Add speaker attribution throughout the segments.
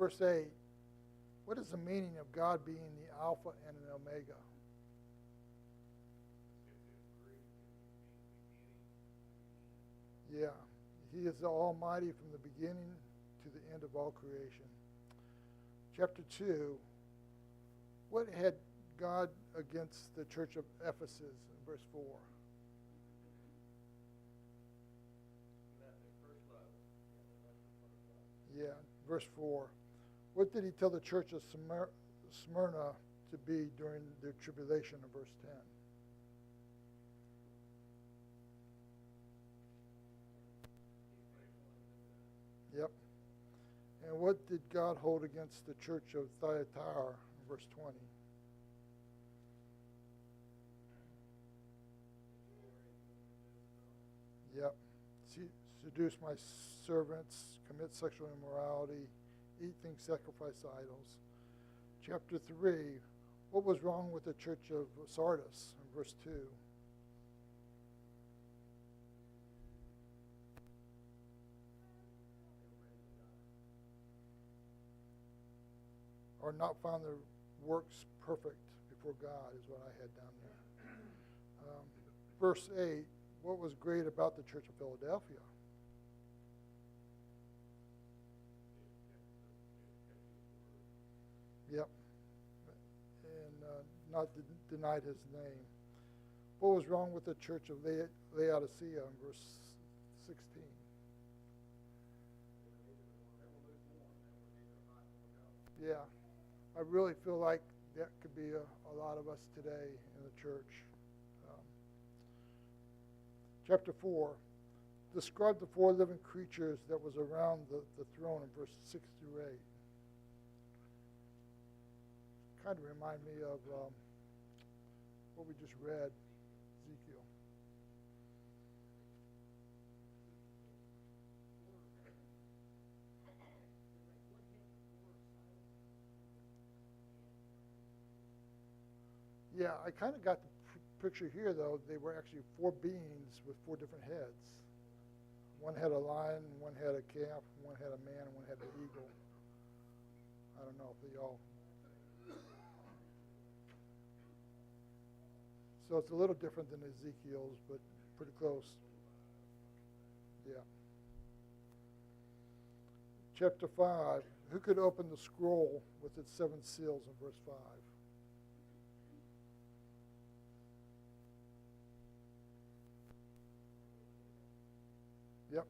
Speaker 1: verse 8, what is the meaning of God being the Alpha and an Omega? Yeah, he is the Almighty from the beginning to the end of all creation. Chapter 2, what had God against the church of Ephesus in verse 4? Yeah, verse 4. What did he tell the church of Smyrna to be during their tribulation in verse 10? Yep. And what did God hold against the church of Thyatira in verse 20? Yep. Seduce my servants, commit sexual immorality, eat things sacrificed to idols. Chapter 3, what was wrong with the church of Sardis in verse 2? Or not found their works perfect before God is what I had down there. Verse 8, what was great about the church of Philadelphia? Yep. And not denied his name. What was wrong with the church of Laodicea in verse 16? Yeah. I really feel like that could be a lot of us today in the church. Chapter 4, describe the four living creatures that was around the throne in verse 6 through 8. Kind of remind me of what we just read, Ezekiel. Yeah, I kind of got the picture here, though. They were actually four beings with four different heads. One had a lion, one had a calf, one had a man, and one had an eagle. I don't know if they all... So it's a little different than Ezekiel's, but pretty close. Yeah. Chapter 5, who could open the scroll with its 7 seals in verse 5? Yep,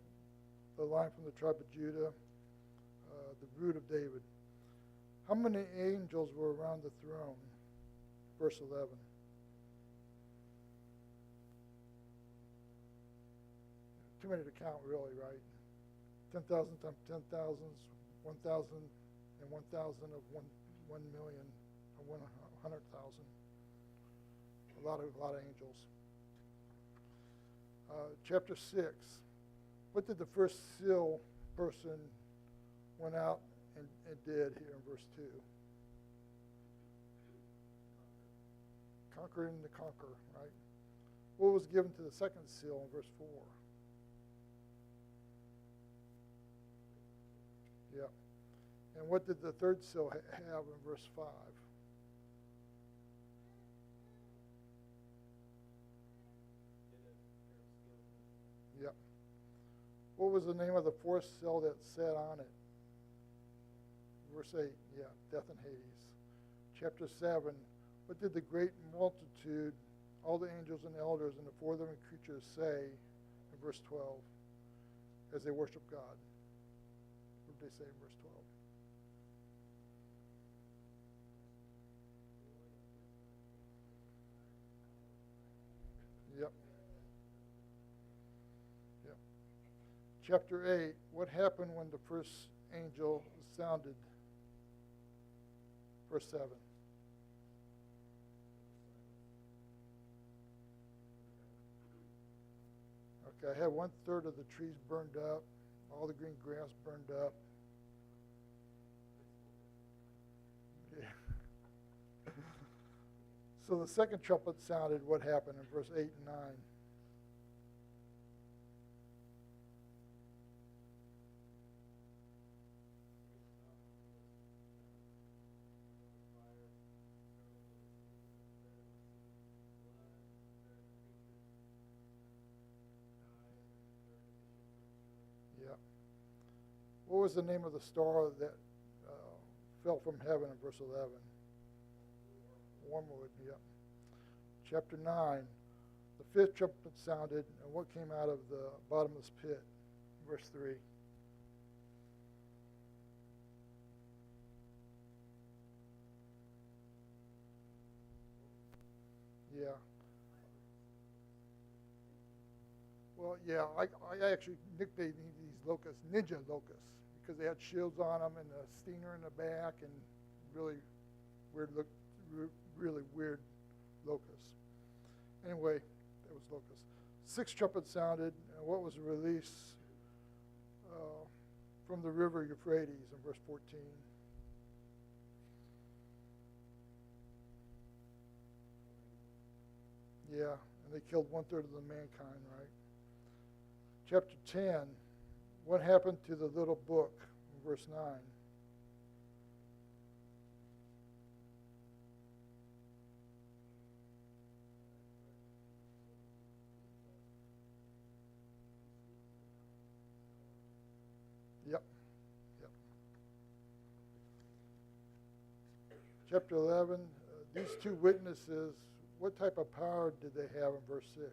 Speaker 1: the line from the tribe of Judah, the root of David. How many angels were around the throne? Verse 11. Too many to count, really, right? 10,000 times 10,000, 1,000 and 1,000 of 1 million, or 100,000. A lot of angels. Chapter 6. What did the first seal person went out and did here in verse 2? Conquering the conquer, right? What was given to the second seal in verse 4? Yeah. And what did the third seal have in verse 5? Yep. What was the name of the fourth seal that sat on it? Verse 8, yeah, death and Hades. Chapter 7, what did the great multitude, all the angels and elders and the four living creatures say in verse 12 as they worship God? What did they say in verse 12? Yep. Yep. Chapter 8, what happened when the first angel sounded? Verse 7. Okay, I had 1/3 of the trees burned up, all the green grass burned up. Yeah. So the second trumpet sounded, what happened in verse 8 and 9? What was the name of the star that fell from heaven in verse 11? Wormwood, yeah. Chapter 9, the fifth trumpet sounded, and what came out of the bottomless pit? Verse 3. Yeah. Well, yeah, I actually nicknamed these locusts ninja locusts because they had shields on them and a stinger in the back and really weird locusts. Anyway, that was locusts. Sixth trumpet sounded, and what was released from the river Euphrates in verse 14? Yeah, and they killed 1/3 of the mankind, right? Chapter 10, what happened to the little book in verse 9? Yep, yep. Chapter 11, these two witnesses, what type of power did they have in verse 6?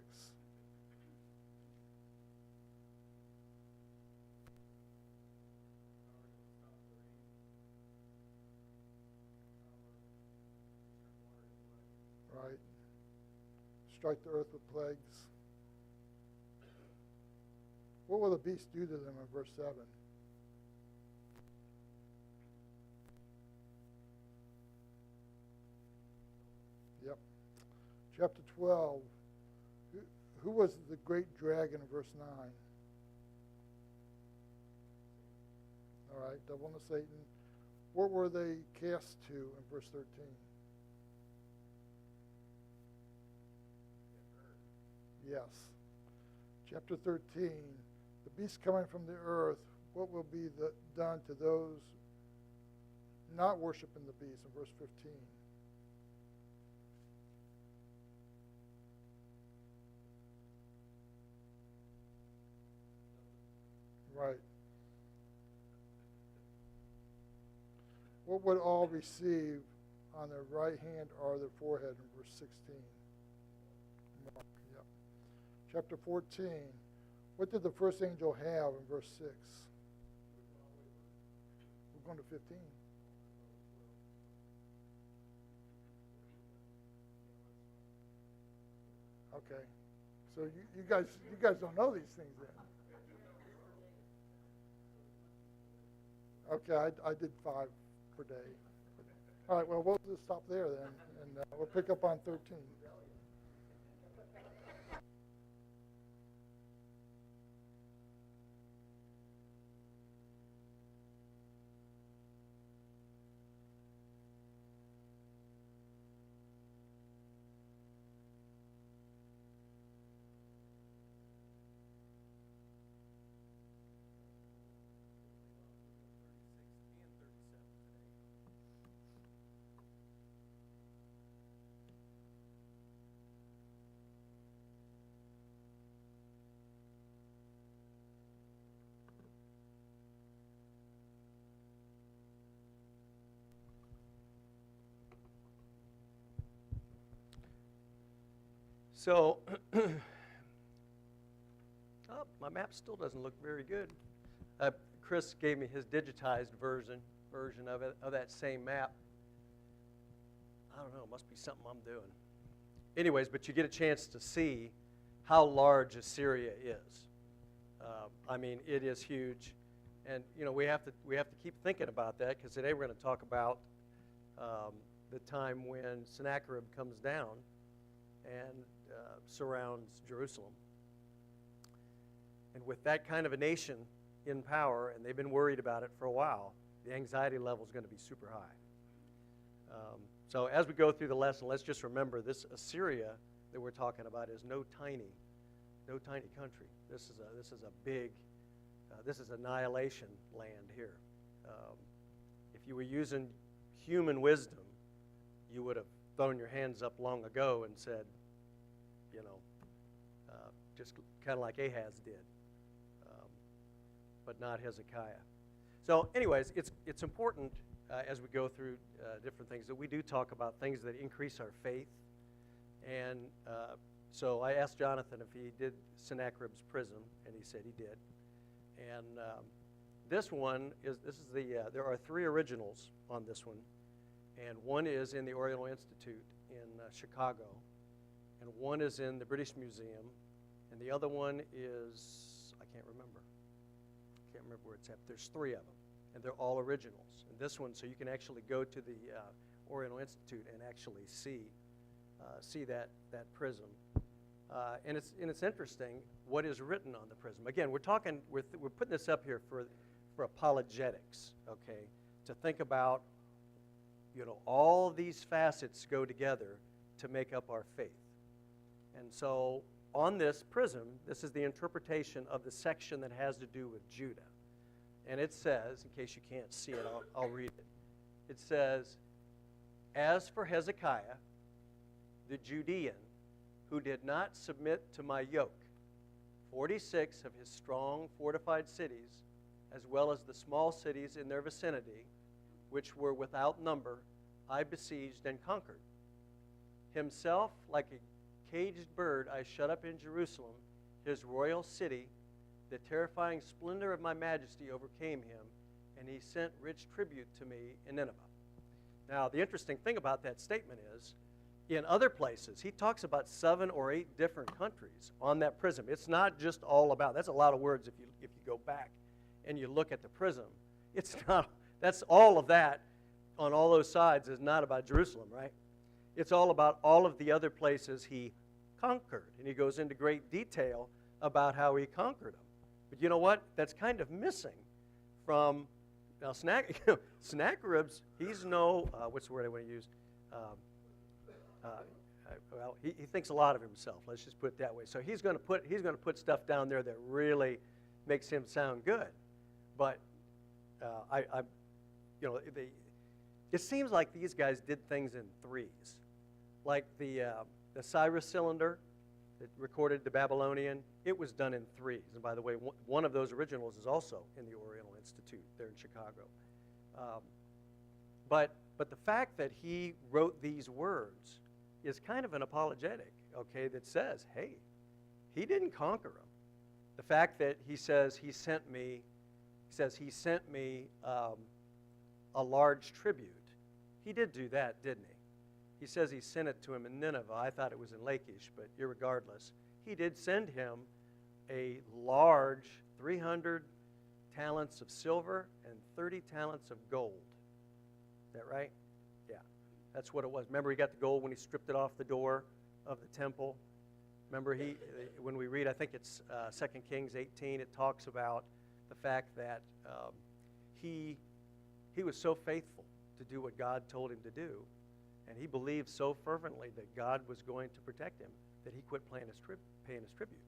Speaker 1: Right. Strike the earth with plagues. What will the beast do to them in verse 7? Yep. Chapter 12, who was the great dragon in verse 9? All right, devil and Satan. What were they cast to in verse 13? Yes. Chapter 13, the beast coming from the earth, what will be done to those not worshiping the beast in verse 15? Right. What would all receive on their right hand or their forehead in verse 16? Mark, yep. Chapter 14, what did the first angel have in verse 6? We're going to 15. Okay. So you guys don't know these things then. Okay, I did 5 per day. All right, well, we'll just stop there then, and we'll pick up on 13.
Speaker 2: So, my map still doesn't look very good. Chris gave me his digitized version of it, of that same map. I don't know, it must be something I'm doing. Anyways, but you get a chance to see how large Assyria is. I mean, it is huge, and we have to keep thinking about that, because today we're going to talk about the time when Sennacherib comes down and surrounds Jerusalem. And with that kind of a nation in power, and they've been worried about it for a while, the anxiety level is going to be super high. So as we go through the lesson, let's just remember this Assyria that we're talking about is no tiny country. This is a big, this is annihilation land here. If you were using human wisdom, you would have thrown your hands up long ago and said, just kind of like Ahaz did, but not Hezekiah. So anyways, it's important as we go through different things that we do talk about things that increase our faith. And so I asked Jonathan if he did Sennacherib's Prism, and he said he did. And this is there are 3 originals on this one, and one is in the Oriental Institute in Chicago, and one is in the British Museum, and the other one is, I can't remember where it's at. There's 3 of them, and they're all originals. And this one, so you can actually go to the Oriental Institute and actually see that prism. And it's interesting what is written on the prism. Again, we're putting this up here for apologetics, okay? To think about, all these facets go together to make up our faith. And so on this prism, this is the interpretation of the section that has to do with Judah. And it says, in case you can't see it, I'll read it. It says, "As for Hezekiah, the Judean, who did not submit to my yoke, 46 of his strong fortified cities, as well as the small cities in their vicinity, which were without number, I besieged and conquered. Himself, like a caged bird, I shut up in Jerusalem, his royal city. The terrifying splendor of my majesty overcame him, and he sent rich tribute to me in Nineveh." Now, the interesting thing about that statement is, in other places, he talks about 7 or 8 different countries on that prism. It's not just all about, that's a lot of words if you go back and you look at the prism. It's not, that's all of that on all those sides is not about Jerusalem, right? It's all about all of the other places he conquered. And he goes into great detail about how he conquered them. But you know what? That's kind of missing from, now Sennacherib's, he's no, what's the word I want to use? Well, he thinks a lot of himself. Let's just put it that way. So he's going to put stuff down there that really makes him sound good. But it seems like these guys did things in threes, like the Cyrus cylinder that recorded the Babylonian. It was done in threes. And by the way, one of those originals is also in the Oriental Institute there in Chicago. But the fact that he wrote these words is kind of an apologetic, okay, that says, hey, he didn't conquer them. The fact that he says he sent me a large tribute. He did do that, didn't he? He says he sent it to him in Nineveh. I thought it was in Lachish, but irregardless, he did send him a large 300 talents of silver and 30 talents of gold. Is that right? Yeah, that's what it was. Remember, he got the gold when he stripped it off the door of the temple. Remember, when we read, I think it's 2 Kings 18, it talks about the fact that he was so faithful to do what God told him to do, and he believed so fervently that God was going to protect him that he quit paying his tribute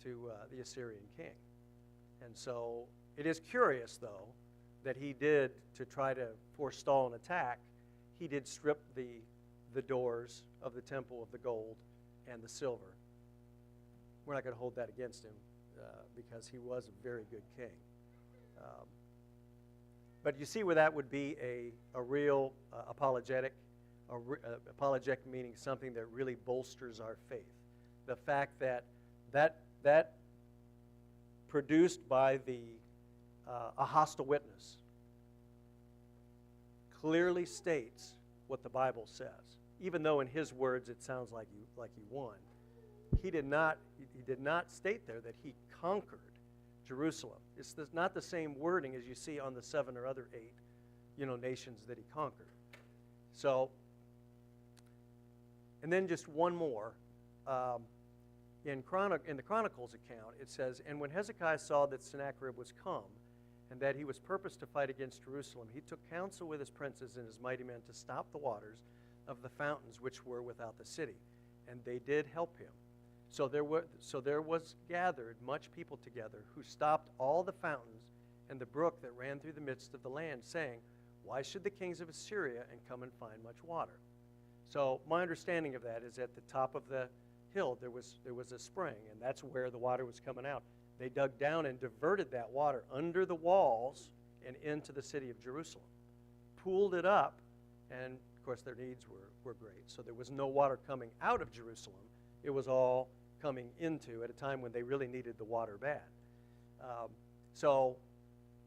Speaker 2: to the Assyrian king. And so it is curious, though, that he did, to try to forestall an attack, he did strip the doors of the temple of the gold and the silver. We're not going to hold that against him because he was a very good king. But you see where that would be a real apologetic. Apologetic meaning something that really bolsters our faith. The fact that produced by a hostile witness clearly states what the Bible says. Even though in his words it sounds like he won, he did not state there that he conquered Jerusalem. It's not the same wording as you see on the 7 or other 8, nations that he conquered. So, and then just one more. In the Chronicles account, it says, "And when Hezekiah saw that Sennacherib was come, and that he was purposed to fight against Jerusalem, he took counsel with his princes and his mighty men to stop the waters of the fountains which were without the city. And they did help him. So there was gathered much people together, who stopped all the fountains and the brook that ran through the midst of the land, saying, Why should the kings of Assyria and come and find much water?" So my understanding of that is at the top of the hill there was a spring, and that's where the water was coming out. They dug down and diverted that water under the walls and into the city of Jerusalem, pooled it up, and of course their needs were great. So there was no water coming out of Jerusalem. It was all coming into at a time when they really needed the water bad. So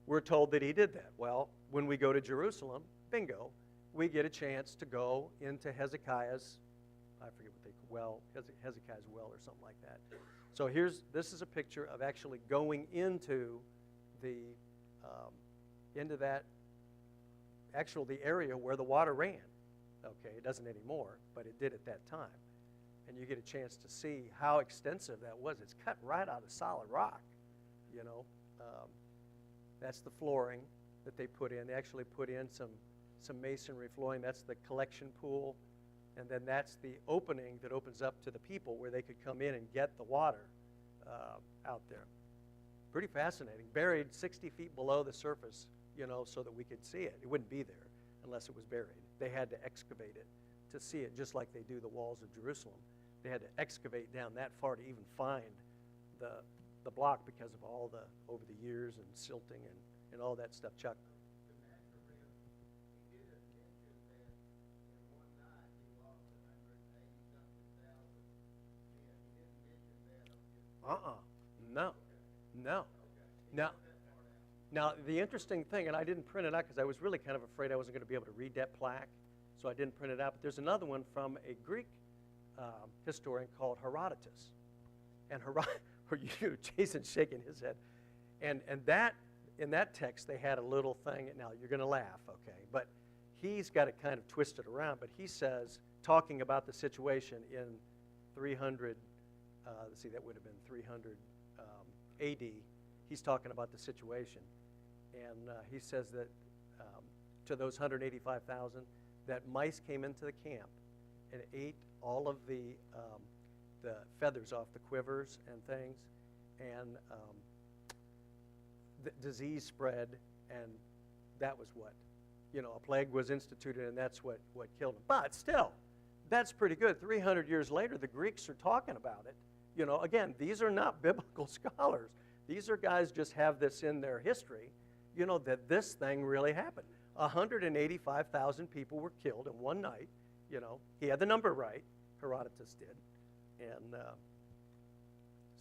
Speaker 2: we're told that he did that. Well, when we go to Jerusalem, bingo, we get a chance to go into Hezekiah's, I forget what they call, Hezekiah's well or something like that. So this is a picture of actually going into the the area where the water ran. Okay, it doesn't anymore, but it did at that time. And you get a chance to see how extensive that was. It's cut right out of solid rock, you know. That's the flooring that they put in. They actually put in some masonry flooring. That's the collection pool. And then that's the opening that opens up to the people where they could come in and get the water out there. Pretty fascinating. Buried 60 feet below the surface, you know, so that we could see it. It wouldn't be there unless it was buried. They had to excavate it to see it, just like they do the walls of Jerusalem. They had to excavate down that far to even find the block because of all over the years and silting and all that stuff. Chuck? No. Now, the interesting thing, and I didn't print it out because I was really kind of afraid I wasn't going to be able to read that plaque, so I didn't print it out. But there's another one from a Greek historian called Herodotus. And Jason's shaking his head. And that, in that text, they had a little thing. Now, you're going to laugh, okay? But he's got it kind of twisted around. But he says, talking about the situation in 300, let's see, that would have been 300 AD. He's talking about the situation. And he says that to those 185,000, that mice came into the camp and ate all of the feathers off the quivers and things, and the disease spread, and that was what, you know, a plague was instituted, and that's what killed them. But still, that's pretty good. 300 years later, the Greeks are talking about it. You know, again, these are not biblical scholars. These are guys just have this in their history, you know, that this thing really happened. 185,000 people were killed in one night. You know, he had the number right. Herodotus did. And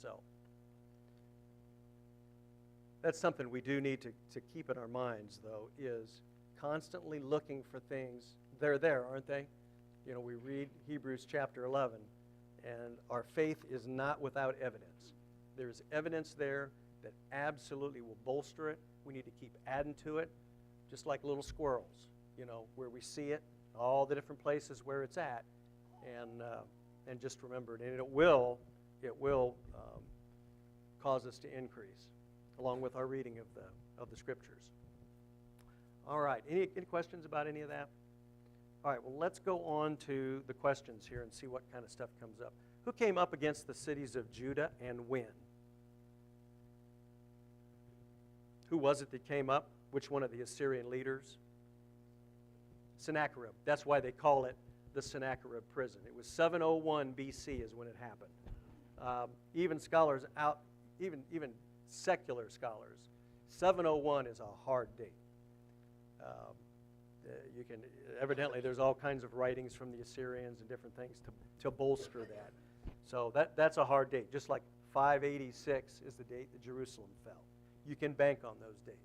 Speaker 2: so that's something we do need to keep in our minds, though, is constantly looking for things. They're there, aren't they? You know, we read Hebrews chapter 11, and our faith is not without evidence. There's evidence there that absolutely will bolster it. We need to keep adding to it, just like little squirrels, you know, where we see it, all the different places where it's at, and just remember it. And it will cause us to increase, along with our reading of the scriptures. All right, any questions about any of that? All right, well, let's go on to the questions here and see what kind of stuff comes up. Who came up against the cities of Judah and when? Who was it that came up? Which one of the Assyrian leaders? Sennacherib. That's why they call it the Sennacherib prison. It was 701 BC is when it happened. Even scholars even secular scholars, 701 is a hard date. Evidently there's all kinds of writings from the Assyrians and different things to bolster that. So that's a hard date. Just like 586 is the date that Jerusalem fell. You can bank on those dates.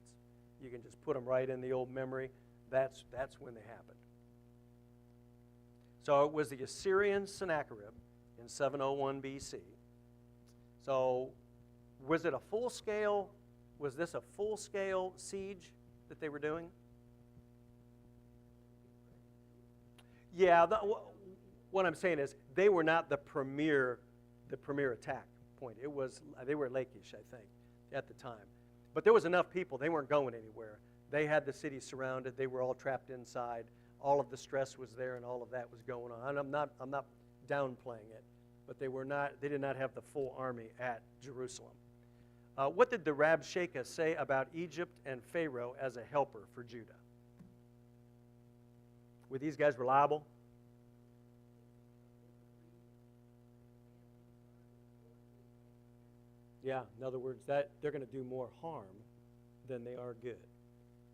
Speaker 2: You can just put them right in the old memory. That's when they happened. So it was the Assyrian Sennacherib in 701 BC. So was this a full-scale siege that they were doing? Yeah, what I'm saying is they were not the premier attack point. They were Lachish, I think, at the time. But there was enough people. They weren't going anywhere. They had the city surrounded. They were all trapped inside. All of the stress was there, and all of that was going on. I'm not downplaying it, but they did not have the full army at Jerusalem. What did the Rabshakeh say about Egypt and Pharaoh as a helper for Judah? Were these guys reliable? Yeah, in other words, that they're going to do more harm than they are good,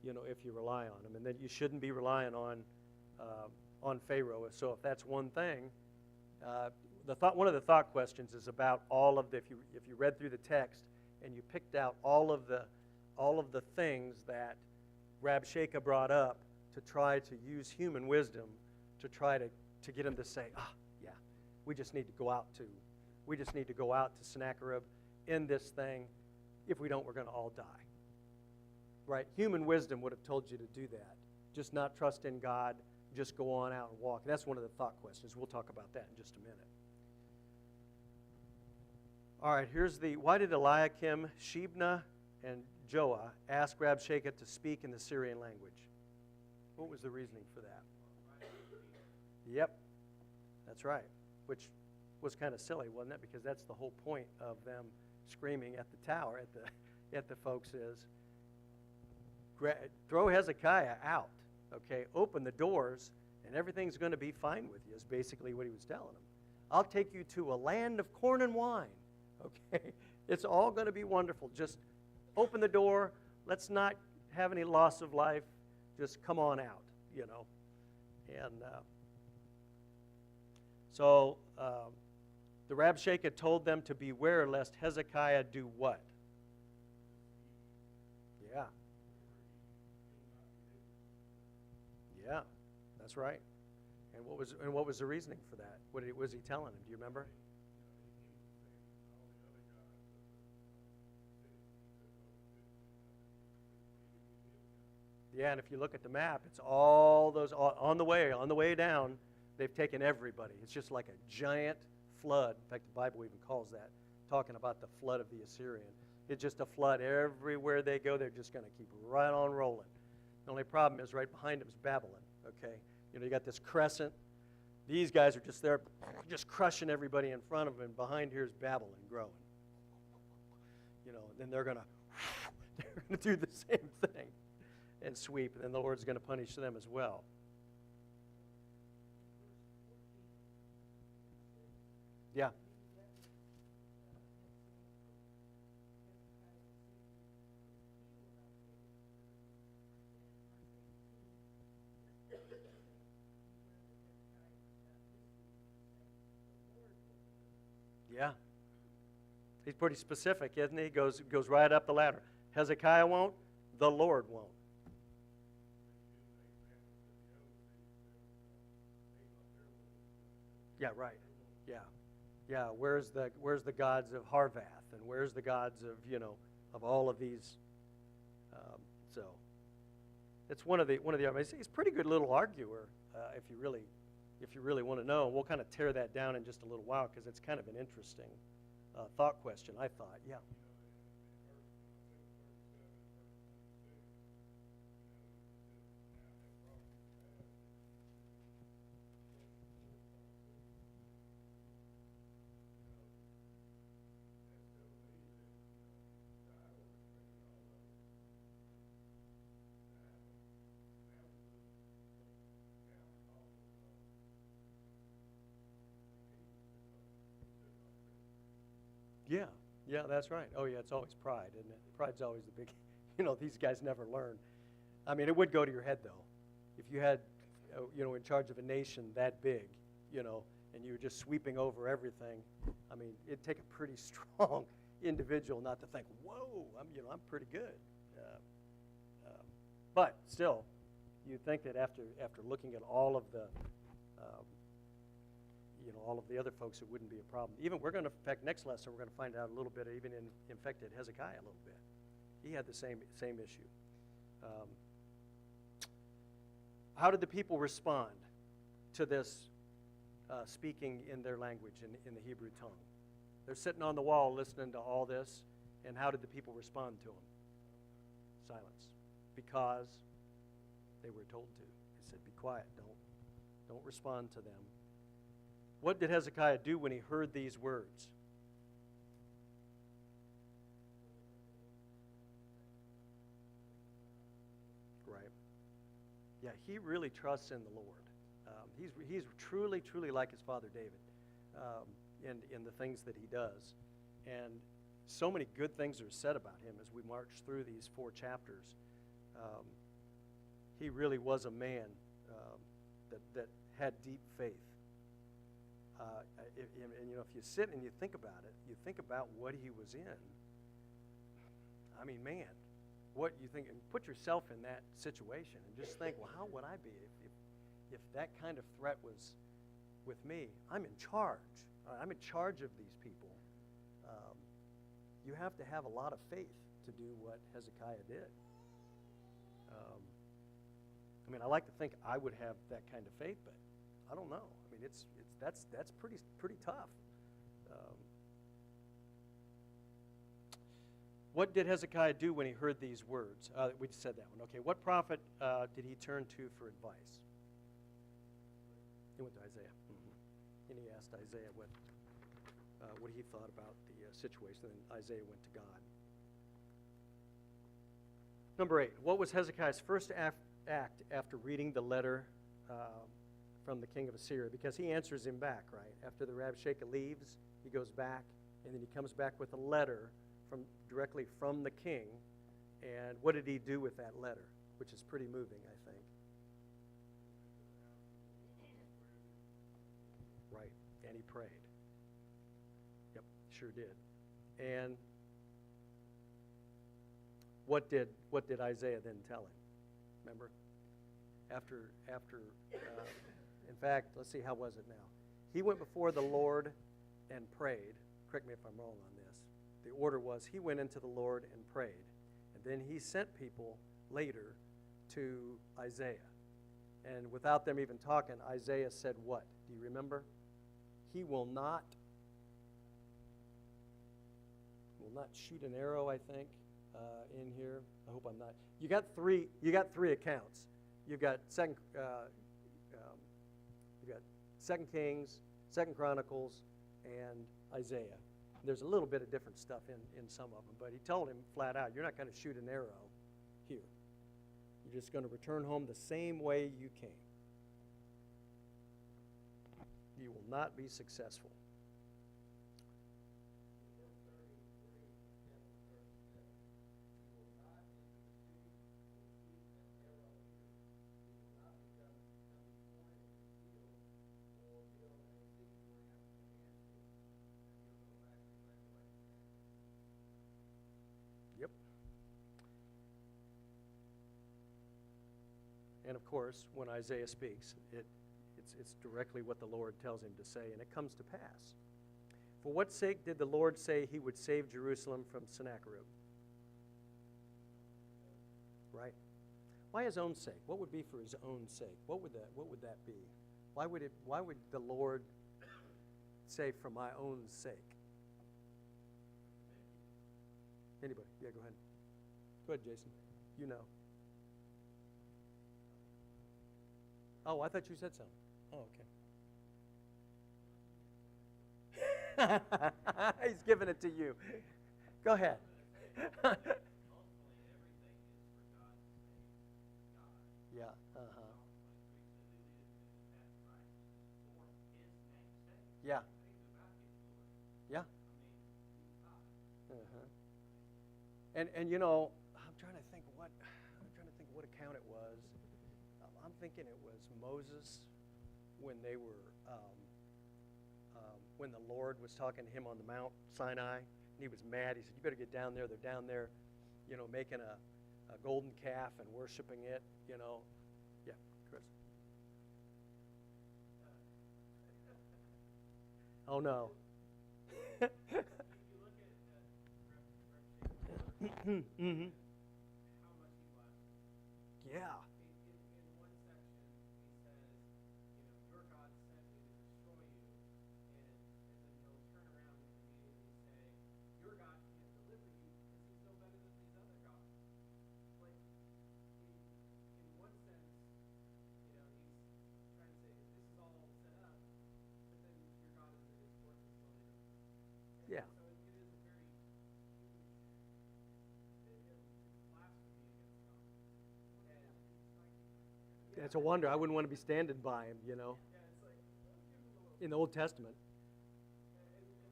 Speaker 2: if you rely on them. And that you shouldn't be relying on Pharaoh. So if that's one thing, one of the thought questions is about all of the, if you read through the text and you picked out all of the things that Rabshakeh brought up to try to use human wisdom to try to get him to say, yeah, we just need to go out to Sennacherib, end this thing. If we don't, we're going to all die. Right? Human wisdom would have told you to do that. Just not trust in God, just go on out and walk. That's one of the thought questions. We'll talk about that in just a minute. All right, why did Eliakim, Shebna, and Joah ask Rabshakeh to speak in the Syrian language? What was the reasoning for that? Yep, that's right, which was kind of silly, wasn't it? Because that's the whole point of them screaming at the tower, at the folks is, throw Hezekiah out, okay? Open the doors, and everything's going to be fine with you, is basically what he was telling them. I'll take you to a land of corn and wine, okay? It's all going to be wonderful. Just open the door. Let's not have any loss of life. Just come on out, And so the Rabshakeh told them to beware lest Hezekiah do what? Yeah. Yeah, that's right. And what was the reasoning for that? What was he telling him? Do you remember? Yeah, and if you look at the map, it's all those on the way down. They've taken everybody. It's just like a giant flood. In fact, the Bible even calls that, talking about the flood of the Assyrian. It's just a flood everywhere they go. They're just going to keep right on rolling. The only problem is right behind them is Babylon. Okay, you got this crescent. These guys are just there, just crushing everybody in front of them. And behind here is Babylon growing. Then they're going to do the same thing and sweep, and then the Lord's going to punish them as well. Yeah. Yeah. He's pretty specific, isn't he? Goes right up the ladder. Hezekiah won't, the Lord won't. Yeah, right. Yeah. Yeah, where's the gods of Harvath, and where's the gods of all of these? So it's one of the arguments. He's a pretty good little arguer if you really want to know. We'll kind of tear that down in just a little while because it's kind of an interesting thought question. I thought, yeah. Yeah, that's right. Oh, yeah, it's always pride, isn't it? Pride's always the big, these guys never learn. I mean, it would go to your head, though. If you had, in charge of a nation that big, and you were just sweeping over everything, I mean, it'd take a pretty strong individual not to think, whoa, I'm pretty good. But still, you'd think that after looking at all of the other folks, it wouldn't be a problem. Even in fact, next lesson, we're going to find out a little bit, even infected Hezekiah a little bit. He had the same issue. How did the people respond to this speaking in their language, in the Hebrew tongue? They're sitting on the wall listening to all this, and how did the people respond to him? Silence. Because they were told to. They said, be quiet, don't respond to them. What did Hezekiah do when he heard these words? Right. Yeah, he really trusts in the Lord. He's truly, truly like his father David in the things that he does. And so many good things are said about him as we march through these 4 chapters. He really was a man that had deep faith. And if you sit and you think about it, you think about what he was in. I mean, man, what you think, and put yourself in that situation and just think, well, how would I be if that kind of threat was with me? I'm in charge. I'm in charge of these people. You have to have a lot of faith to do what Hezekiah did. I like to think I would have that kind of faith, but I don't know. That's pretty tough. What did Hezekiah do when he heard these words? We just said that one. Okay, what prophet did he turn to for advice? He went to Isaiah. Mm-hmm. And he asked Isaiah what he thought about the situation, and Isaiah went to God. Number 8, what was Hezekiah's first act after reading the letter from the king of Assyria? Because he answers him back, right? After the Rabshakeh leaves, he goes back, and then he comes back with a letter directly from the king. And what did he do with that letter? Which is pretty moving, I think. Right, and he prayed. Yep, sure did. And what did Isaiah then tell him? Remember? After in fact, let's see, how was it now? He went before the Lord and prayed. Correct me if I'm wrong on this. The order was he went into the Lord and prayed. And then he sent people later to Isaiah. And without them even talking, Isaiah said what? Do you remember? He will not shoot an arrow, I think, in here. I hope I'm not. You got three accounts. You've got Second Kings, Second Chronicles, and Isaiah. There's a little bit of different stuff in some of them, but he told him flat out, you're not going to shoot an arrow here. You're just going to return home the same way you came. You will not be successful. Yep. And of course, when Isaiah speaks, it's directly what the Lord tells him to say, and it comes to pass. For what sake did the Lord say he would save Jerusalem from Sennacherib? Right? Why his own sake? What would be for his own sake? What would that be? Why would the Lord say for my own sake? Anybody? Yeah, go ahead. Go ahead, Jason. You know. Oh, I thought you said something. Oh, okay. He's giving it to you. Go ahead. Yeah, Yeah. Yeah. And I'm trying to think what account it was. I'm thinking it was Moses when they were when the Lord was talking to him on the Mount Sinai, and he was mad. He said, "You better get down there. They're down there, making a golden calf and worshiping it." Yeah, Chris. Oh no. Mm-hmm. Yeah.
Speaker 3: In one section, he says, your God sent me to destroy you, and then he'll turn around and immediately say, your God can't deliver you because he's no better than these other gods. Like, in one sense, he's trying to say, this is all set up, but then your God is worthless till they don't.
Speaker 2: Yeah.
Speaker 3: So it is a very huge, it's blasphemy against God. And
Speaker 2: It's a wonder. I wouldn't want to be standing by him,
Speaker 3: yeah, it's like, well, give him a little.
Speaker 2: in the Old Testament.
Speaker 3: And so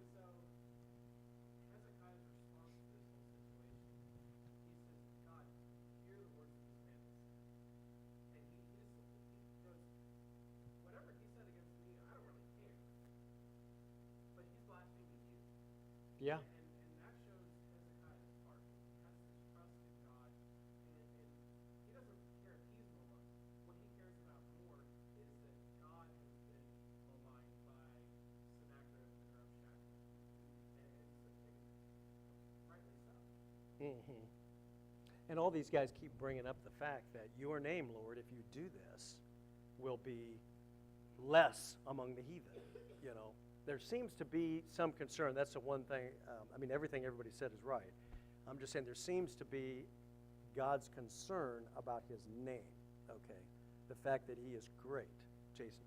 Speaker 3: Hezekiah's response
Speaker 2: Yeah.
Speaker 3: And that shows Hezekiah's heart. He has this trust in God, and he doesn't care if he's maligned. What he cares about more is that God has been maligned by Sennacherib and Rabshakeh, and rightly so.
Speaker 2: Hmm. And all these guys keep bringing up the fact that your name, Lord, if you do this, will be less among the heathen. You know, there seems to be some concern. That's the one thing. I mean, everything everybody said is right. I'm just saying there seems to be God's concern about his name. Okay, the fact that he is great. Jason.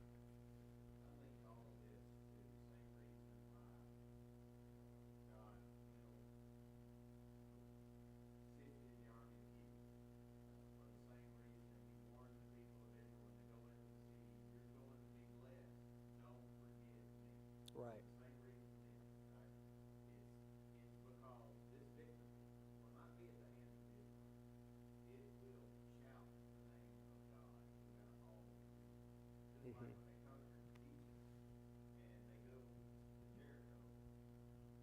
Speaker 4: I think all of this is the same reason why God, sifted the army of Egypt. For the same reason he warned the people of Israel when they go into the sea, you're going to be blessed. Don't forget me.
Speaker 2: Right.
Speaker 4: The same reason then, right? It's because this victory will not be at the hands of Israel. It will shout the name of God throughout all of Israel. Just like when they conquered Egypt and they go to Jericho,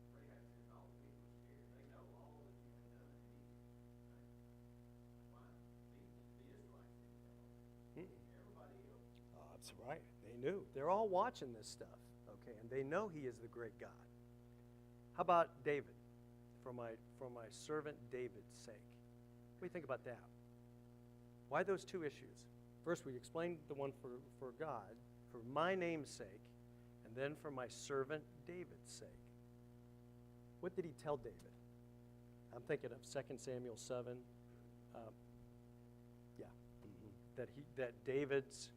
Speaker 4: Rahab says, all the people are scared. They know all that you have done in Egypt. Right? Why? The Israelites didn't tell them. Everybody else.
Speaker 2: That's right. They knew. They're all watching this stuff. Okay, and they know he is the great God. How about David? For my servant David's sake. What do you think about that? Why those two issues? First, we explained the one for God, for my name's sake, and then for my servant David's sake. What did he tell David? I'm thinking of 2 Samuel 7. That David's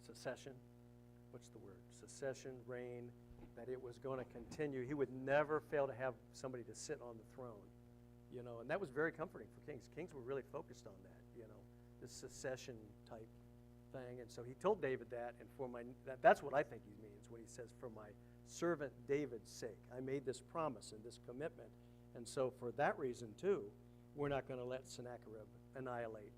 Speaker 2: secession, what's the word? Secession, reign, that it was going to continue. He would never fail to have somebody to sit on the throne, you know, and that was very comforting for kings. Kings were really focused on that, you know, this secession type thing. And so he told David that, and that's what I think he means when he says, for my servant David's sake, I made this promise and this commitment. And so for that reason, too, we're not going to let Sennacherib annihilate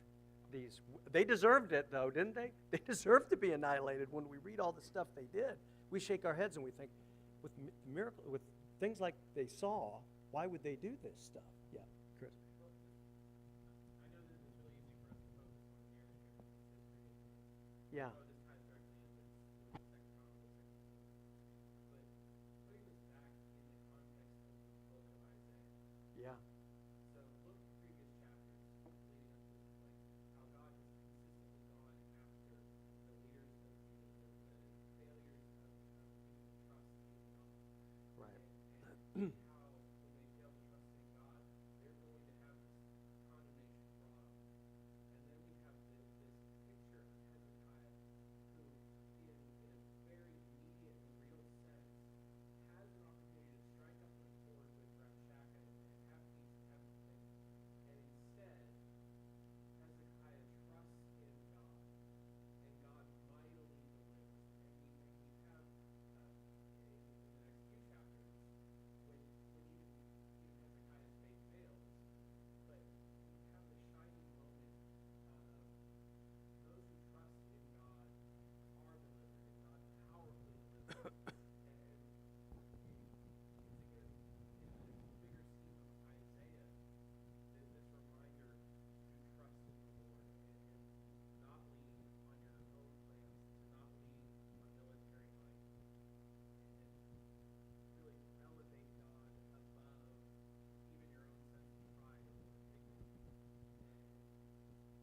Speaker 2: these. They deserved it, though, didn't they? They deserved to be annihilated. When we read all the stuff they did, we shake our heads and we think, with things like they saw, why would they do this stuff? Yeah, Chris.
Speaker 3: I know that it's really easy for us to focus on the narrative here because it's ridiculous.
Speaker 2: Yeah.
Speaker 3: So this ties directly in with Second Chronicles 6. But putting this back in the context of the book of Isaiah.
Speaker 2: Yeah.
Speaker 3: So look at previous chapters leading up to this point, how God has consistently gone after the leaders of the failures of human trust in God.
Speaker 2: Right.
Speaker 3: And how when they fail to trust in God, they're going to have this condemnation brought on. And then we have this picture of Hezekiah, who in a very immediate and real sense has an opportunity to strike up the sword with Rabshakeh and have peace and have everything. And instead, Hezekiah trusts in God, and God mightily delivers. And we have in the next few chapters when even Hezekiah's faith fails, but we have the shining moment of those who trust in God are delivered, and God powerfully delivers. And it's again in this bigger scheme of Isaiah, this reminder to trust in the Lord and not lean on your own plans, to not lean on military might, and really elevate God above even your own sense of pride or dignity. And this is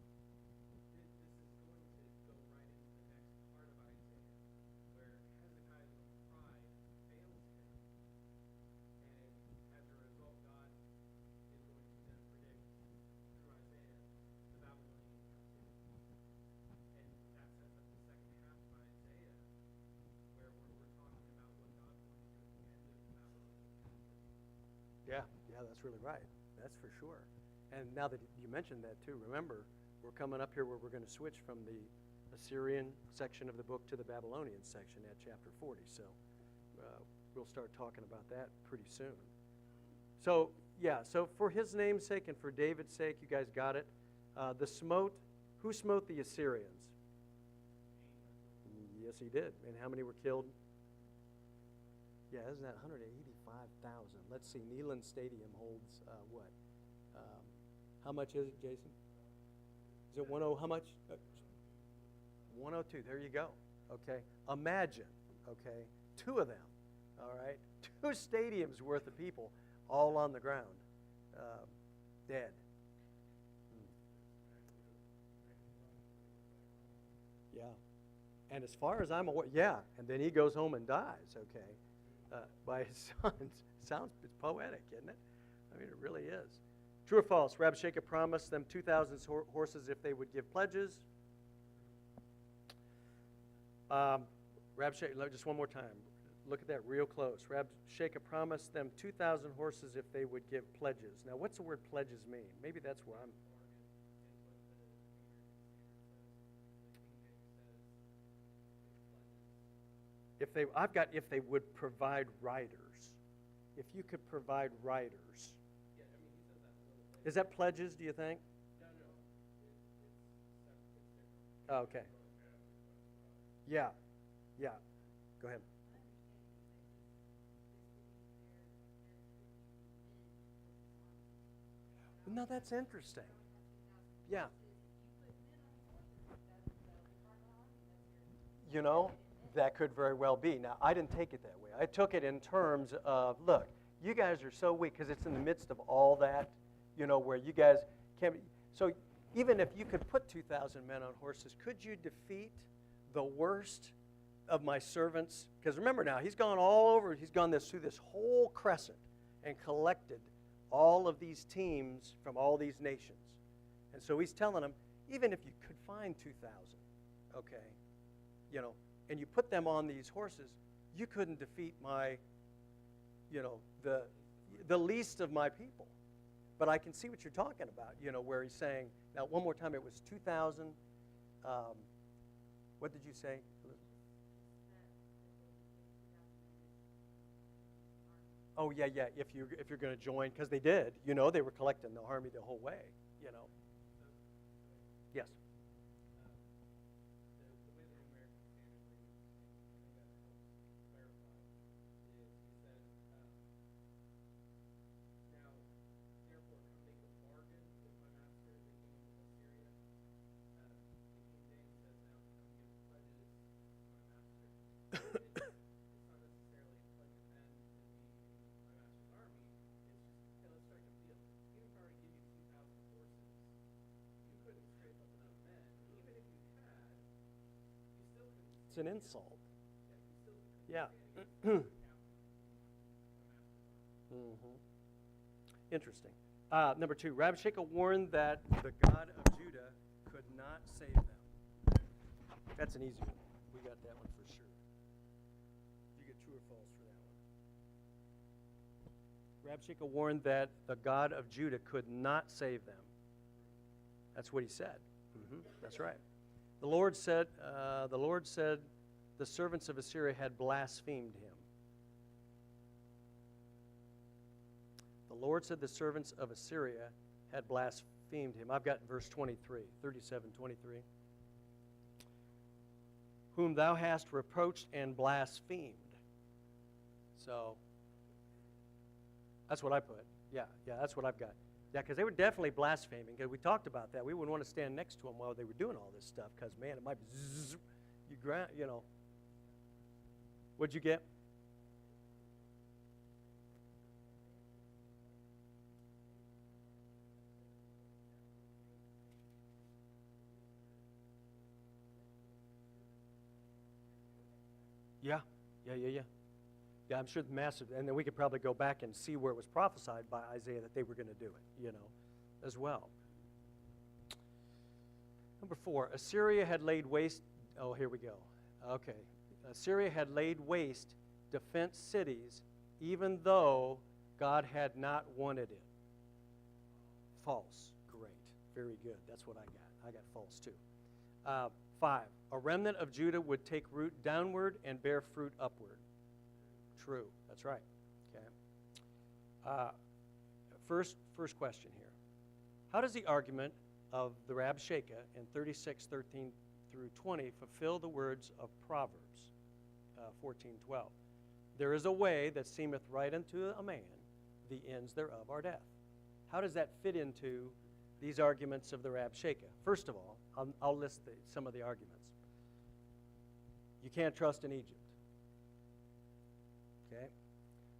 Speaker 3: going to go right into the next part of Isaiah, where Hezekiah's own pride fails him, and as a result, God is going to then predict through Isaiah the Babylonian captivity. And that sets up the second half of Isaiah, where we're talking about what God's going to do at the end of the Babylonian captivity.
Speaker 2: Yeah, that's really right. That's for sure. And now that you mentioned that too, remember, we're coming up here where we're going to switch from the Assyrian section of the book to the Babylonian section at chapter 40. So we'll start talking about that pretty soon. So, yeah, so for his name's sake and for David's sake, you guys got it. Who smote the Assyrians? Yes, he did. And how many were killed? Yeah, isn't that 185,000? Let's see, Neyland Stadium holds what? How much is it, Jason? Is it 10? How much? 102. There you go. Okay. Imagine. Okay. 2 of them. All right. 2 stadiums worth of people, all on the ground, dead. Yeah. And as far as I'm aware, yeah. And then he goes home and dies. Okay. By his sons. It's poetic, isn't it? I mean, it really is. True or false? Rabshakeh promised them 2,000 horses if they would give pledges. Rabshakeh, just one more time. Look at that real close. Rabshakeh promised them 2,000 horses if they would give pledges. Now, what's the word pledges mean? Maybe that's where I'm. I've got if they would provide riders. If you could provide riders.
Speaker 3: Yeah, I mean, he says that a little bit.
Speaker 2: Is that pledges, do you think?
Speaker 3: No. It's different.
Speaker 2: Oh, okay. Yeah. Yeah. Go ahead. No, that's interesting. Yeah. You know, that could very well be. Now, I didn't take it that way. I took it in terms of, look, you guys are so weak because it's in the midst of all that, you know, where you guys can't be. So even if you could put 2,000 men on horses, could you defeat the worst of my servants? Because remember now, he's gone all over, he's gone through this whole crescent and collected all of these teams from all these nations. And so he's telling them, even if you could find 2,000, okay, you know, and you put them on these horses, you couldn't defeat my, you know, the least of my people. But I can see what you're talking about, you know, where he's saying, now one more time, it was 2,000, what did you say? Oh, yeah, if you're going to join, because they did, you know, they were collecting the army the whole way, you know. Yes.
Speaker 3: The way the New American Standard reads, I think that helps clarify, is he says, now, therefore, come make a bargain with my master, the king of Assyria. The King James says, now, come give pledges to my master. It's not necessarily a pledge of men to be my master's army. It's just, hey, let's strike a deal. Even if I were to give you 2,000 horses, you couldn't scrape up enough men. Even if you had, you still couldn't.
Speaker 2: It's an insult.
Speaker 3: Yeah, you still couldn't.
Speaker 2: Yeah.
Speaker 3: stand against the captain, the master's army.
Speaker 2: Interesting. Number 2, Rabshakeh warned that the God of Judah could not save them. That's an easy one. We got that one for sure. You get true or false for that one. Rabshakeh warned that the God of Judah could not save them. That's what he said. That's right. The Lord said, the servants of Assyria had blasphemed him. The Lord said the servants of Assyria had blasphemed him. I've got verse 23, 37:23. Whom thou hast reproached and blasphemed. So, that's what I put. Yeah, that's what I've got. Yeah, because they were definitely blaspheming. Because we talked about that. We wouldn't want to stand next to them while they were doing all this stuff. Because, man, it might be zzz, you know. What'd you get? Yeah. Yeah, I'm sure the massive, and then we could probably go back and see where it was prophesied by Isaiah that they were going to do it, you know, as well. Number 4, Assyria had laid waste, oh, here we go. Okay. Assyria had laid waste defense cities, even though God had not wanted it. False. Great. Very good. That's what I got. I got false too. 5, a remnant of Judah would take root downward and bear fruit upward. True. That's right. Okay. First question here. How does the argument of the Rabshakeh in 36:13 through 20 fulfill the words of Proverbs 14:12? there is a way that seemeth right unto a man, the ends thereof are death. How does that fit into these arguments of the Rabshakeh? First of all, I'll list some of the arguments. You can't trust in Egypt. Okay?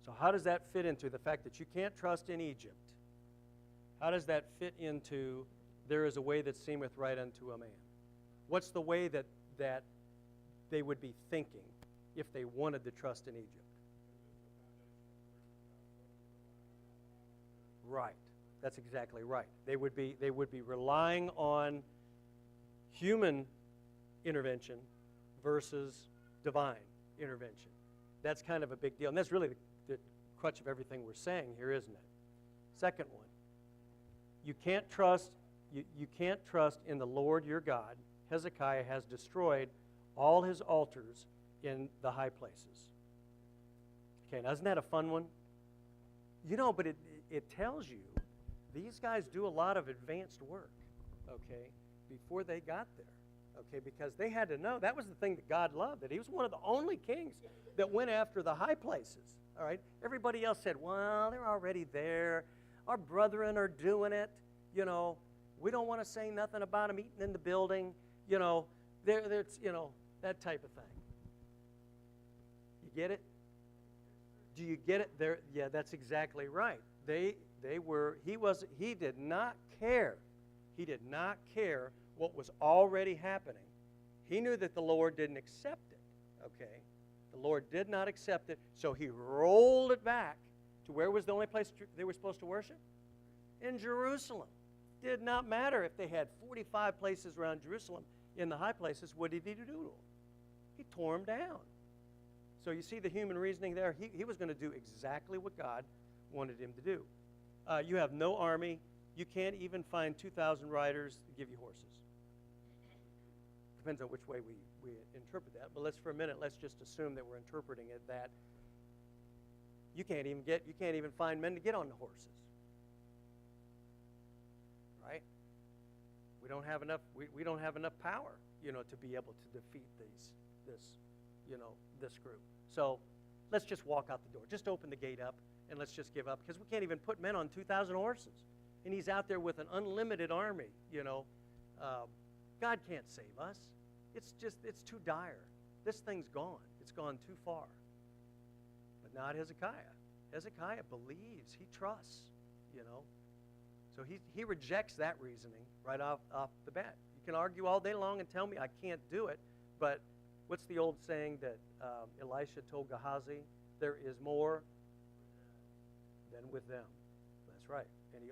Speaker 2: So how does that fit into the fact that you can't trust in Egypt? How does that fit into there is a way that seemeth right unto a man? What's the way that they would be thinking if they wanted to trust in Egypt? Right. That's exactly right. They would be relying on human intervention versus divine intervention. That's kind of a big deal. And that's really the crutch of everything we're saying here, isn't it? Second one, you can't trust in the Lord your God. Hezekiah has destroyed all his altars in the high places. Okay, now isn't that a fun one? You know, but it tells you these guys do a lot of advanced work, okay, before they got there, okay, because they had to know that was the thing that God loved, that he was one of the only kings that went after the high places, all right? Everybody else said, well, they're already there. Our brethren are doing it, you know. We don't want to say nothing about them eating in the building, you know. There's, you know, that type of thing. You get it? Do you get it? There, yeah, that's exactly right. He did not care. He did not care what was already happening. He knew that the Lord didn't accept it, okay? The Lord did not accept it, so he rolled it back to where was the only place they were supposed to worship? In Jerusalem. Did not matter if they had 45 places around Jerusalem in the high places. What did he do to them? He tore them down. So you see the human reasoning there. He was going to do exactly what God wanted him to do. You have no army. You can't even find 2,000 riders to give you horses. Depends on which way we interpret that. But for a minute, let's just assume that we're interpreting it that you can't even find men to get on the horses. Right? We don't have enough. We don't have enough power, you know, to be able to defeat this group. So let's just walk out the door. Just open the gate up and let's just give up because we can't even put men on 2,000 horses. And he's out there with an unlimited army, you know. God can't save us. It's too dire. This thing's gone. It's gone too far. But not Hezekiah. Hezekiah believes. He trusts, you know. So he rejects that reasoning right off the bat. You can argue all day long and tell me I can't do it, but what's the old saying that Elisha told Gehazi? There is more than with them. That's right. And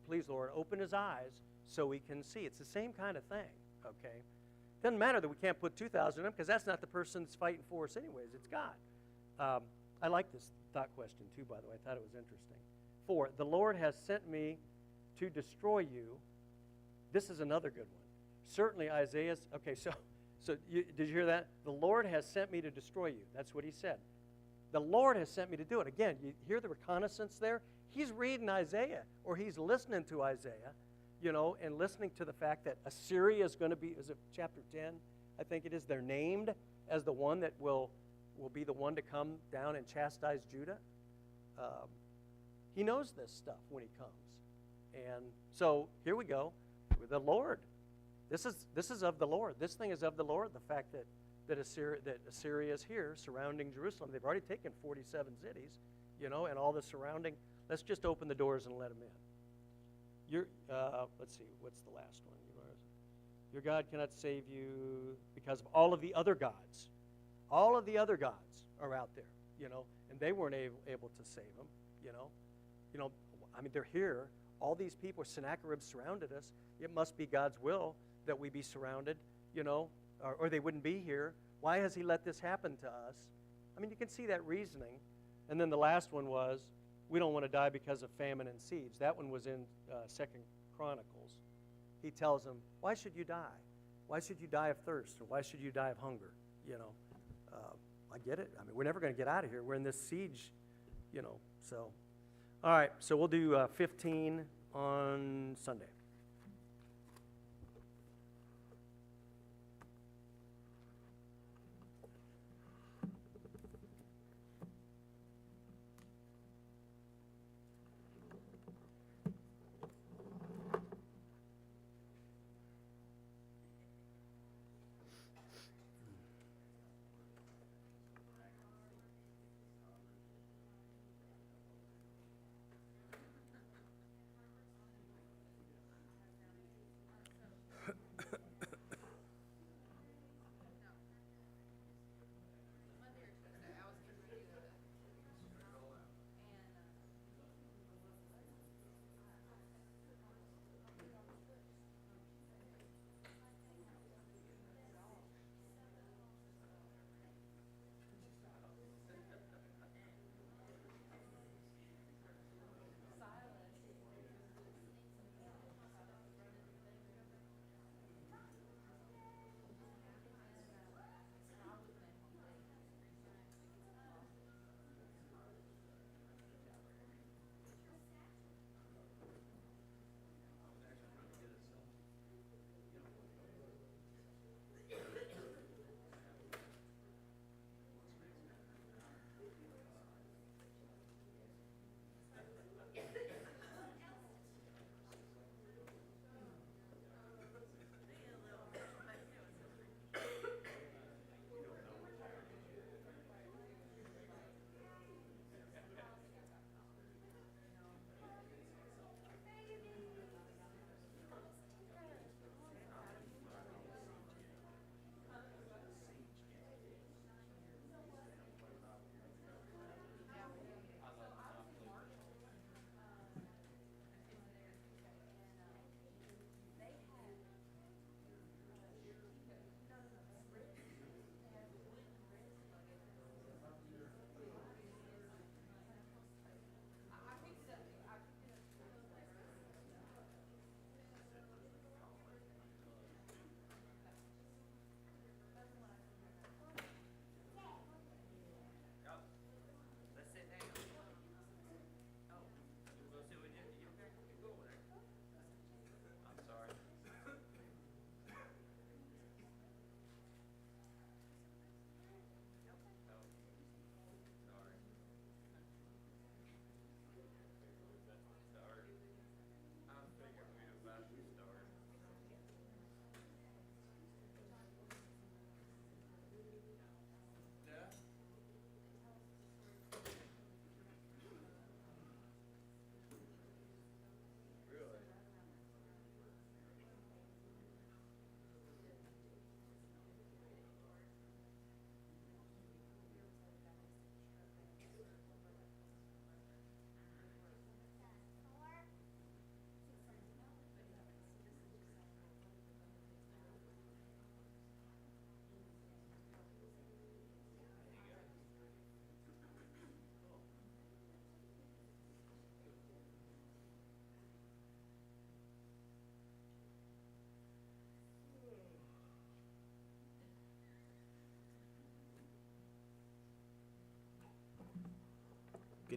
Speaker 2: please, Lord, open his eyes so he can see. It's the same kind of thing, okay? Doesn't matter that we can't put 2,000 in them because that's not the person that's fighting for us anyways. It's God. I like this thought question too, by the way. I thought it was interesting. 4, the Lord has sent me to destroy you. This is another good one. Certainly Isaiah's, okay, so did you hear that? The Lord has sent me to destroy you. That's what he said. The Lord has sent me to do it. Again, you hear the reconnaissance there? He's reading Isaiah, or he's listening to Isaiah, you know, and listening to the fact that Assyria is going to be, is it chapter 10? I think it is. They're named as the one that will be the one to come down and chastise Judah. He knows this stuff when he comes. And so here we go with the Lord. This is of the Lord. This thing is of the Lord. The fact that Assyria is here surrounding Jerusalem. They've already taken 47 cities, you know, and all the surrounding. Let's just open the doors and let them in. Let's see, what's the last one? Your God cannot save you because of all of the other gods. All of the other gods are out there, you know, and they weren't able to save them, you know. You know, I mean, they're here. All these people, Sennacherib surrounded us. It must be God's will that we be surrounded, you know, or they wouldn't be here. Why has he let this happen to us? I mean, you can see that reasoning. And then the last one was, we don't want to die because of famine and siege. That one was in 2 Chronicles. He tells them, why should you die? Why should you die of thirst? Or why should you die of hunger? You know, I get it. I mean, we're never going to get out of here. We're in this siege, you know, so. All right, so we'll do 15 on Sunday.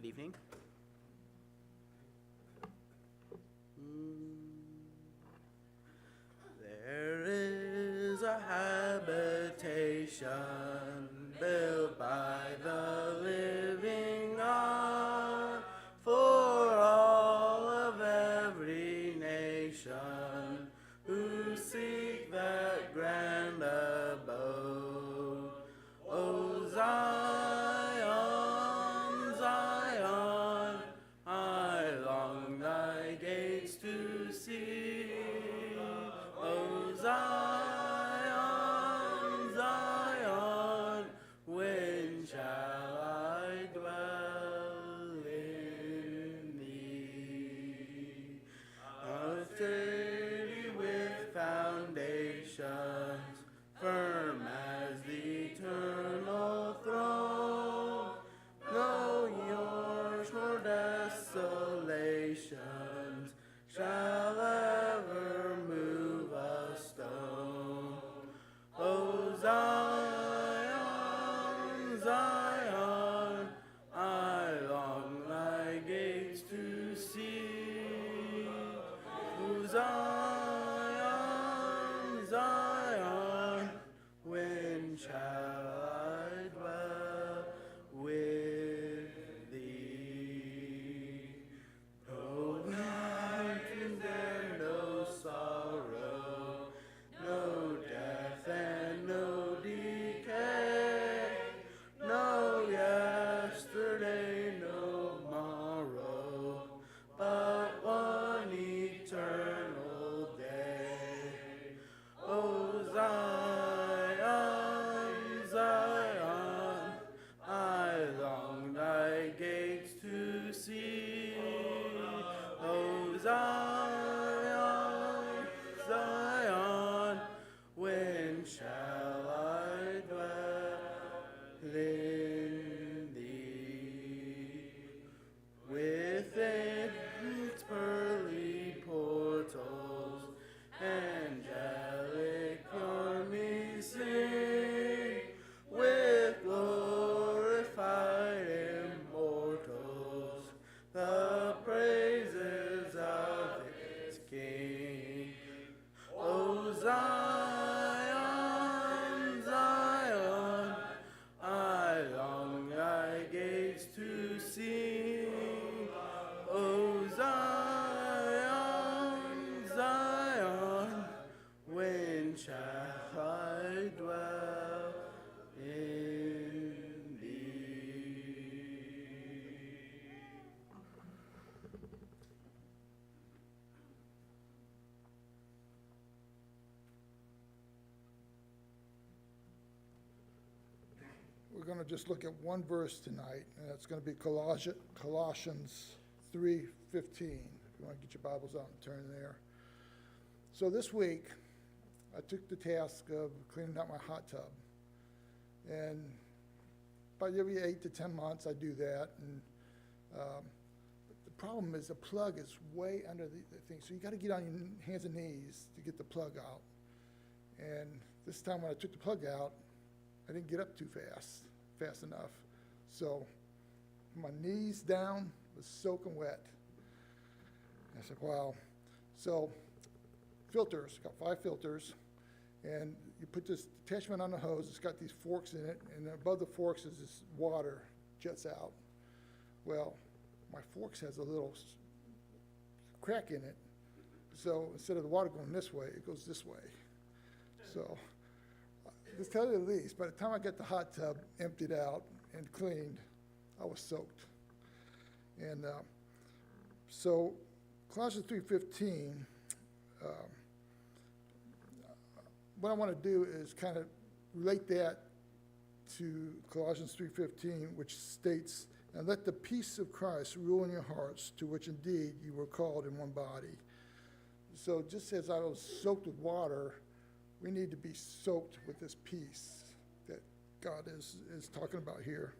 Speaker 5: good evening. There is a habitation built by the living God for all of every nation who seek that grand abode. O Zion, Zion, I long thy gates to see. O Zion, Zion, when shall I dwell in thee? A city with foundations firm as the eternal throne, no yours nor desolations shall ever move a stone. O Zion, Zion, I long thy gates to see. O Zion, Zion, when shall I dwell with thee? No mountains and no sorrow, no death and no decay, no yesterday, no morrow, but one eternal day. O Zion, Zion, I long thy gates to see. O Zion, Zion, when shall I dwell in thee? Within its pearly portals, angelic armies sing, with glorified immortals, the praises of its King. O Zion, Zion, I long thy gates to see. O Zion, Zion, when shall I dwell in thee?
Speaker 1: We're going to just look at one verse tonight, and that's going to be Colossians 3:15. If you want to get your Bibles out and turn there. So this week, I took the task of cleaning out my hot tub. And about every 8 to 10 months, I do that. And the problem is the plug is way under the thing. So you got to get on your hands and knees to get the plug out. And this time when I took the plug out, I didn't get up too fast enough. So my knees down was soaking wet. I said, wow. So filters, got 5 filters, and you put this attachment on the hose. It's got these forks in it, and above the forks is this water jets out. Well, my forks has a little crack in it. So instead of the water going this way, it goes this way. So to tell you the least, by the time I got the hot tub emptied out and cleaned, I was soaked. And so Colossians 3:15, what I want to do is kind of relate that to Colossians 3:15, which states, "And let the peace of Christ rule in your hearts, to which indeed you were called in one body." So just as I was soaked with water, we need to be soaked with this peace that God is talking about here.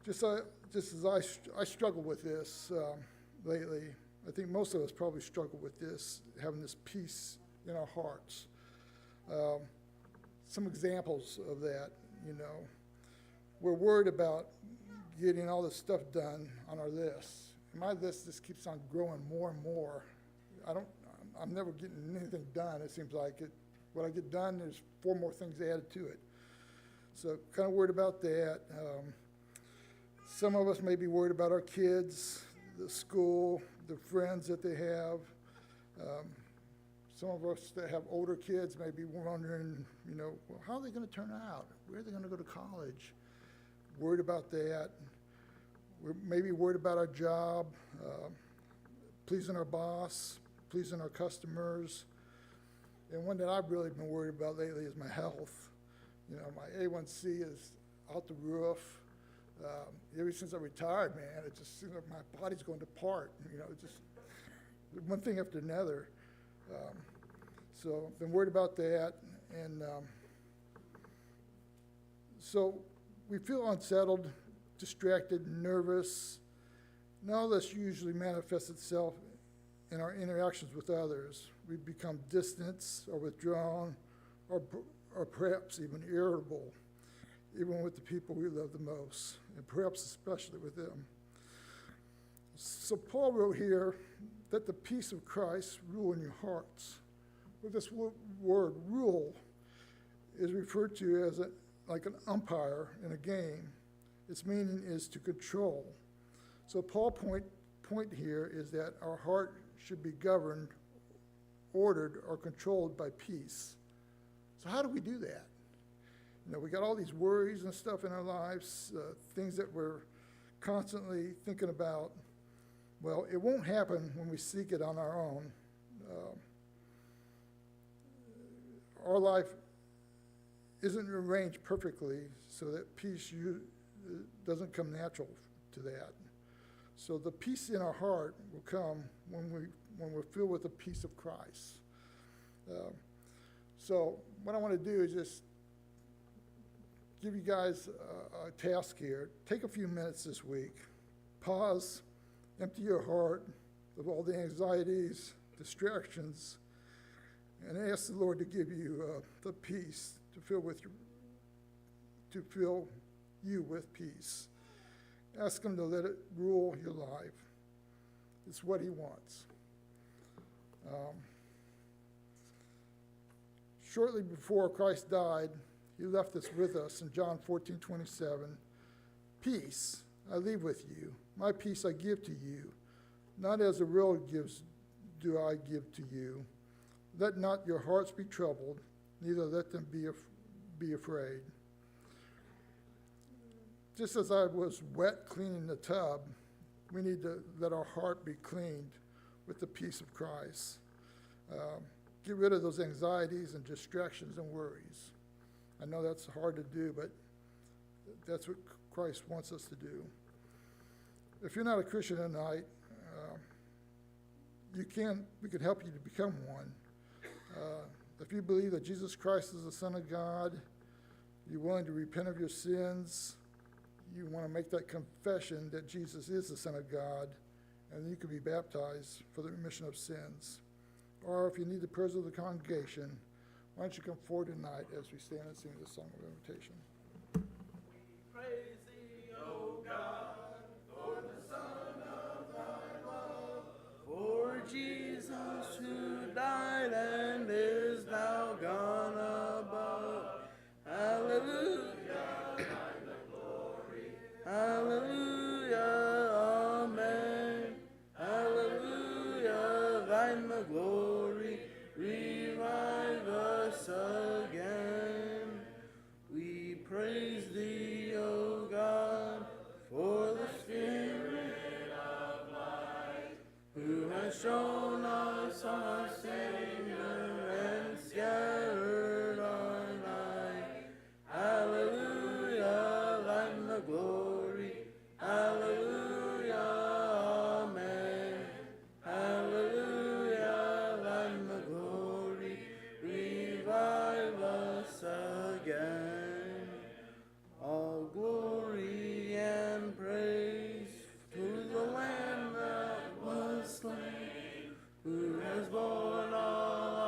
Speaker 1: Just as I struggle with this lately, I think most of us probably struggle with this, having this peace in our hearts. Some examples of that, we're worried about getting all this stuff done on our list. And my list just keeps on growing more and more. I'm never getting anything done, it seems like. What I get done, there's 4 more things added to it. So kind of worried about that. Some of us may be worried about our kids, the school, the friends that they have. Some of us that have older kids may be wondering, well, how are they going to turn out? Where are they going to go to college? Worried about that. We're maybe worried about our job, pleasing our boss, pleasing our customers. And one that I've really been worried about lately is my health. My A1C is out the roof. Ever since I retired, man, it just seems like my body's going to part. Just one thing after another. So I've been worried about that. And so we feel unsettled, distracted, nervous. And all this usually manifests itself in our interactions with others. We become distant or withdrawn or perhaps even irritable, even with the people we love the most, and perhaps especially with them. So Paul wrote here that the peace of Christ rule in your hearts. Well, this word rule is referred to as like an umpire in a game. Its meaning is to control. So Paul's point here is that our heart should be governed, ordered, or controlled by peace. So how do we do that? We got all these worries and stuff in our lives, things that we're constantly thinking about. Well, it won't happen when we seek it on our own. Our life isn't arranged perfectly so that peace doesn't come natural to that. So the peace in our heart will come when we're filled with the peace of Christ. So what I want to do is just give you guys a task here. Take a few minutes this week. Pause, empty your heart of all the anxieties, distractions, and ask the Lord to give you the peace to fill you with peace. Ask him to let it rule your life. It's what he wants. Shortly before Christ died, he left this with us in John 14:27. Peace I leave with you. My peace I give to you. Not as the world gives do I give to you. Let not your hearts be troubled, neither let them be afraid. Just as I was wet cleaning the tub, we need to let our heart be cleaned with the peace of Christ. Get rid of those anxieties and distractions and worries. I know that's hard to do, but that's what Christ wants us to do. If you're not a Christian tonight, we can help you to become one. If you believe that Jesus Christ is the Son of God, you're willing to repent of your sins, you want to make that confession that Jesus is the Son of God, and you can be baptized for the remission of sins. Or if you need the prayers of the congregation, why don't you come forward tonight as we stand and sing this song of invitation.
Speaker 5: Praise thee, O God, for the Son of thy love, for Jesus who died and is now gone above. Hallelujah, thine the glory. Hallelujah, amen. Hallelujah, thine the glory. Revive us again. We praise thee, O God, for the Spirit of light, who has shown us our Savior and scattered our light. Hallelujah, thine the glory. Hallelujah, amen. Hallelujah, thine the glory. Revive us again. All glory and praise to the Lamb that was slain, who has borne all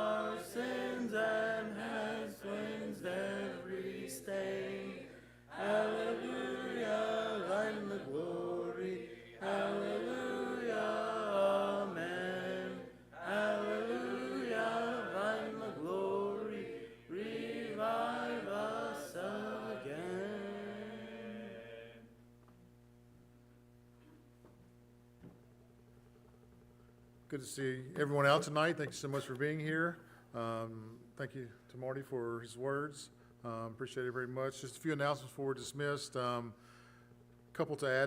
Speaker 6: Good to see everyone out tonight. Thank you so much for being here. Thank you to Marty for his words. Appreciate it very much. Just a few announcements before we're dismissed. Couple to add